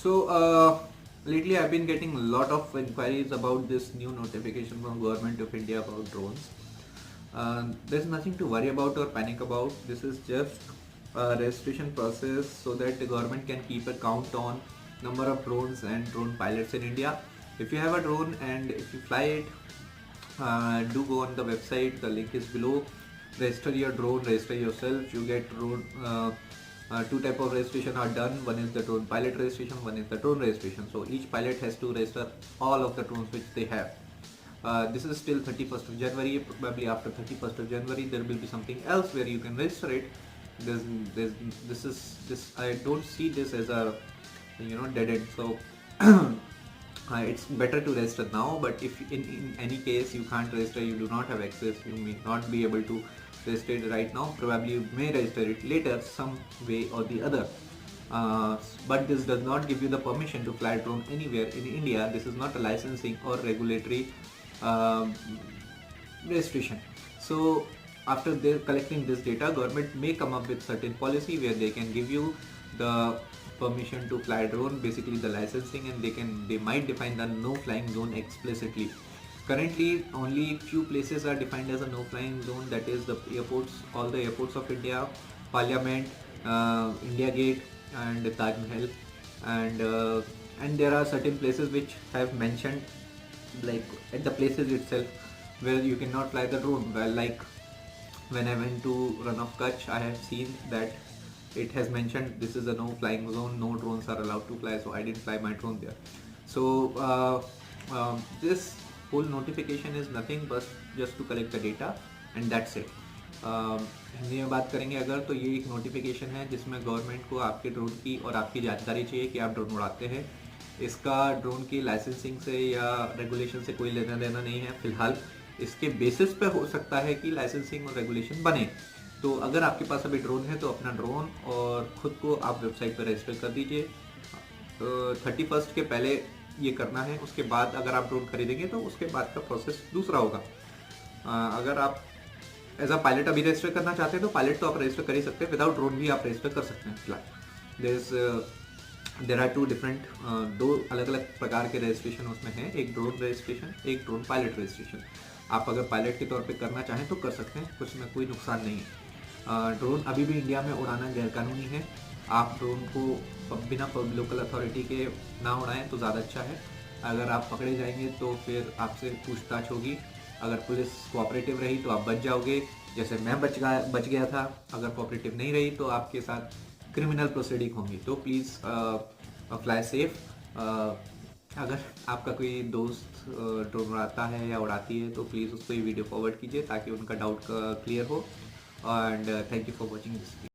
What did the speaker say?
So lately I've been getting a lot of inquiries about this new notification from Government of India about drones. There's nothing to worry about or panic about. This is just a registration process so that the government can keep a count on number of drones and drone pilots in India. If you have a drone and if you fly it, do go on the website. The link is below. Register your drone, register yourself. You get drone. Two type of registration are done. One is the drone pilot registration, one is the drone registration. So each pilot has to register all of the drones which they have. This is still 31st of January. Probably after 31st of January there will be something else where you can register it. This I don't see this as a dead end. So it's better to register now, but if in any case you can't register, you do not have access, you may not be able to register it right now, probably you may register it later some way or the other. But this does not give you the permission to fly drone anywhere in India. This is not a licensing or regulatory registration. So after they're collecting this data, government may come up with certain policy where they can give you the permission to fly drone, basically the licensing, and they might define the no flying zone explicitly. Currently only few places are defined as a no flying zone, that is the airports, all the airports of India, Parliament, India Gate and Taj Mahal, and there are certain places which have mentioned, like at the places itself where you cannot fly the drone. Well, like when I went to Run of Kutch, I have seen that it has mentioned this is a no flying zone, no drones are allowed to fly, so I didn't fly my drone there. So this whole notification is nothing but just to collect the data and that's it. Hindi में बात करेंगे अगर, तो ये एक notification है जिसमें government को आपके ड्रोन की और आपकी जानकारी चाहिए कि आप ड्रोन उड़ाते हैं। इसका ड्रोन की लाइसेंसिंग से या रेगुलेशन से कोई लेना देना नहीं है फिलहाल। इसके बेसिस पे हो सकता है कि लाइसेंसिंग और रेगुलेशन बने। तो अगर आपके पास अभी ड्रोन है तो अपना ड्रोन और ख़ुद को आप वेबसाइट पर रजिस्टर कर दीजिए। 31 के पहले ये करना है। उसके बाद अगर आप ड्रोन खरीदेंगे तो उसके बाद का प्रोसेस दूसरा होगा। अगर आप एज अ पायलट अभी रजिस्टर करना चाहते हैं तो पायलट तो आप रजिस्टर कर ही सकते हैं, विदाउट ड्रोन भी आप रजिस्टर कर सकते हैं फिलहाल। देर आर टू डिफरेंट, दो अलग अलग प्रकार के रजिस्ट्रेशन उसमें हैं, एक ड्रोन रजिस्ट्रेशन, एक ड्रोन पायलट रजिस्ट्रेशन। आप अगर पायलट के तौर पे करना चाहें तो कर सकते हैं, कुछ में कोई नुकसान नहीं है। ड्रोन अभी भी इंडिया में उड़ाना गैरकानूनी है। आप ड्रोन को बिना लोकल अथॉरिटी के ना उड़ाएं तो ज़्यादा अच्छा है। अगर आप पकड़े जाएंगे तो फिर आपसे पूछताछ होगी। अगर पुलिस कोऑपरेटिव रही तो आप बच जाओगे, जैसे मैं बच गया था। अगर कोऑपरेटिव नहीं रही तो आपके साथ क्रिमिनल प्रोसीडिंग होंगी। तो प्लीज़ फ्लाई सेफ। अगर आपका कोई दोस्त ड्रोन उड़ाता है या उड़ाती है तो प्लीज़ उसको ये वीडियो फॉरवर्ड कीजिए ताकि उनका डाउट क्लियर हो। And thank you for watching this video.